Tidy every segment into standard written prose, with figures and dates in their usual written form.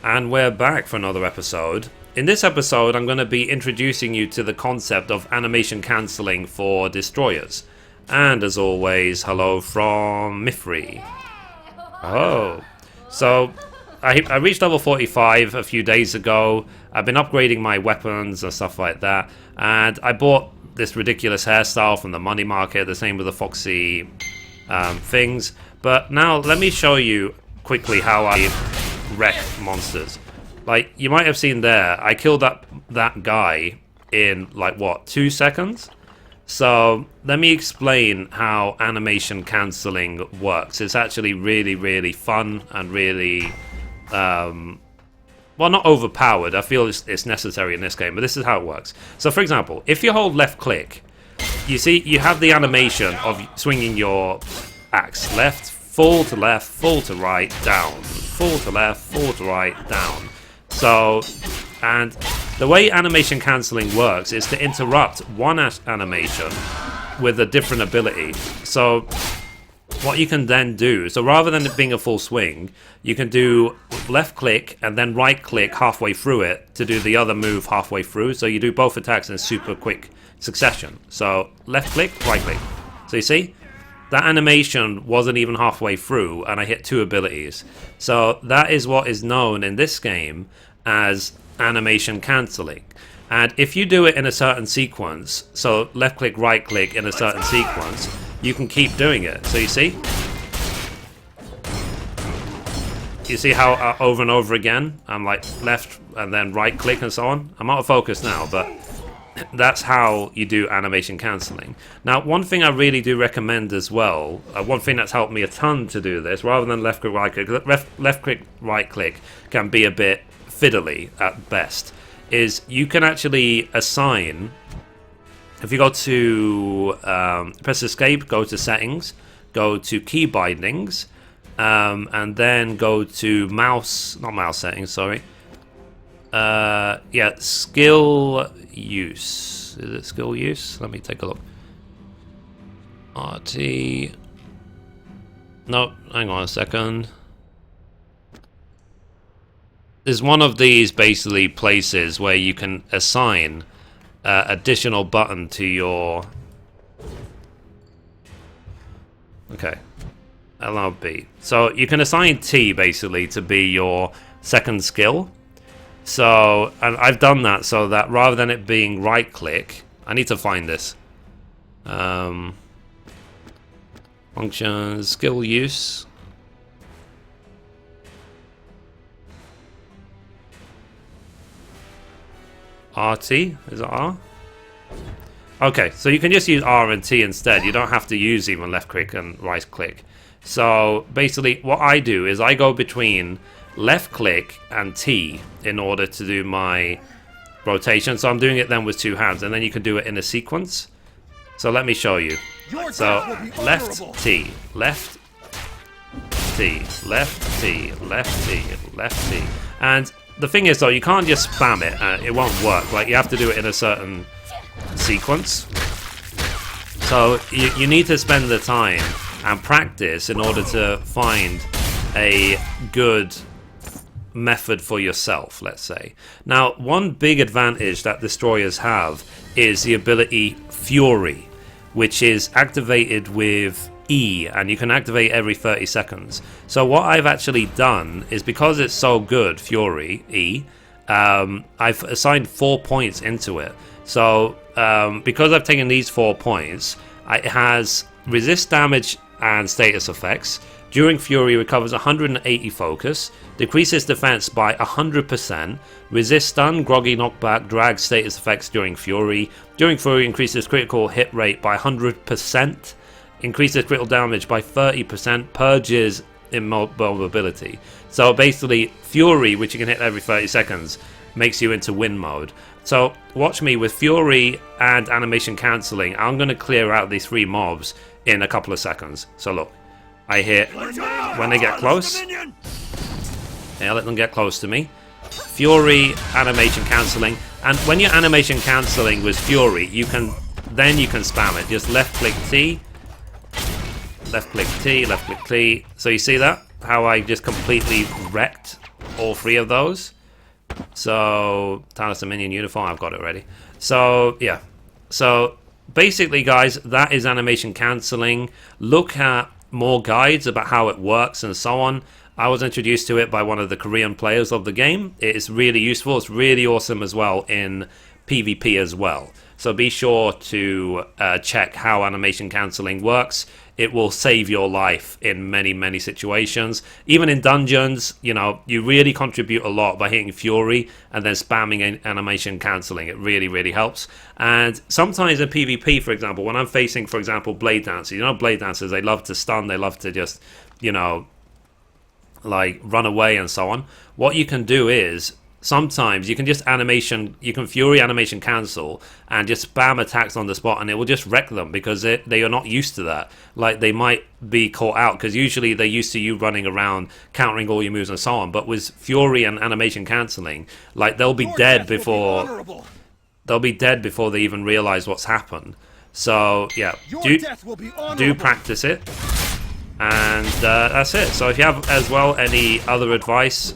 And we're back for another episode. In this episode, I'm going to be introducing you to the concept of animation cancelling for destroyers. And as always, hello from Mithrie. Oh, so I reached level 45 a few days ago. I've been upgrading my weapons and stuff like that. And I bought this ridiculous hairstyle from the money market, the same with the foxy things. But now let me show you quickly how I wreck monsters. Like, you might have seen there, I killed that guy in, like, what, 2 seconds? So, let me explain how animation cancelling works. It's actually really, really fun and really, well, not overpowered. I feel it's necessary in this game, but this is how it works. So, for example, if you hold left click, you see, you have the animation of swinging your axe. Left, full to left, full to right, down. Full to left, full to right, down. So, and the way animation cancelling works is to interrupt one animation with a different ability. So, what you can then do, so rather than it being a full swing, you can do left click and then right click halfway through it to do the other move halfway through. So you do both attacks in super quick succession. So, left click, right click. So you see? That animation wasn't even halfway through, and I hit 2 abilities. So that is what is known in this game as animation cancelling. And if you do it in a certain sequence, so left click, right click in a certain sequence, you can keep doing it. So you see? You see how over and over again, I'm like left and then right click and so on? I'm out of focus now, but that's how you do animation cancelling. Now, one thing I really do recommend as well, one thing that's helped me a ton to do this, rather than left click, right click, left click, right click can be a bit fiddly at best, is you can actually assign, if you go to, press escape, go to settings, go to key bindings, and then go to not mouse settings, sorry. Yeah, skill use. Is it skill use? Let me take a look. RT. No, hang on a second. There's one of these basically places where you can assign additional button to your. Okay. RWBY. So you can assign T basically to be your second skill. So, and I've done that so that rather than it being right click, I need to find this. Functions, skill use. RT, is it R? Okay, so you can just use R and T instead. You don't have to use even left click and right click. So basically what I do is I go between left click and T in order to do my rotation. So I'm doing it then with 2 hands, and then you can do it in a sequence. So let me show you. So left T, left T, left T, left T, left T. And the thing is though, you can't just spam it, it won't work. Like, you have to do it in a certain sequence. So you need to spend the time and practice in order to find a good method for yourself, let's say. Now, one big advantage that destroyers have is the ability Fury, which is activated with E, and you can activate every 30 seconds. So what I've actually done is, because it's so good, Fury, E, I've assigned 4 points into it. So because I've taken these 4 points, it has resist damage and status effects. During Fury, recovers 180 focus, decreases defense by 100%, resist stun, groggy knockback, drag status effects during Fury. During Fury, increases critical hit rate by 100%, increases critical damage by 30%, purges immobility. So basically, Fury, which you can hit every 30 seconds, makes you into win mode. So watch me with Fury and animation cancelling. I'm going to clear out these 3 mobs in a couple of seconds. So look. I hit when they get close. Yeah, let them get close to me. Fury, animation cancelling, and when you're animation cancelling with Fury, you can spam it. Just left click T, left click T, left click T. So you see that? How I just completely wrecked all 3 of those. So, Talos and Minion Uniform, I've got it ready. So, yeah. So, basically, guys, that is animation cancelling. Look at more guides about how it works and so on. I was introduced to it by one of the Korean players of the game. It is really useful. It's really awesome as well in PvP as well. So be sure to check how animation cancelling works. It will save your life in many, many situations. Even in dungeons, you know, you really contribute a lot by hitting Fury and then spamming animation cancelling. It really, really helps. And sometimes in PvP, for example, when I'm facing, for example, Blade Dancers, you know, Blade Dancers, they love to stun, they love to just, you know, like run away and so on. What you can do is sometimes you can just Fury animation cancel and just spam attacks on the spot, and it will just wreck them because they are not used to that. Like, they might be caught out because usually they're used to you running around countering all your moves and so on, but with Fury and animation cancelling, like, they'll be dead before they even realize what's happened. So yeah, do practice it. And that's it. So if you have as well any other advice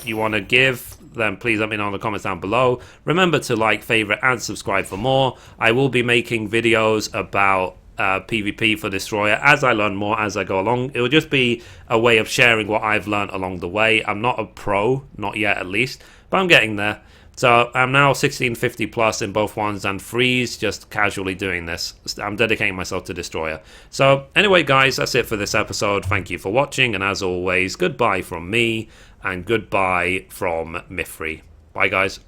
you want to give, then please let me know in the comments down below. Remember to like, favorite, and subscribe for more. I will be making videos about PvP for Destroyer as I learn more, as I go along. It will just be a way of sharing what I've learned along the way. I'm not a pro, not yet at least, but I'm getting there. So I'm now 1650 plus in both ones and threes, just casually doing this. I'm dedicating myself to Destroyer. So anyway, guys, that's it for this episode. Thank you for watching, and as always, goodbye from me, and goodbye from Mithrie. Bye, guys.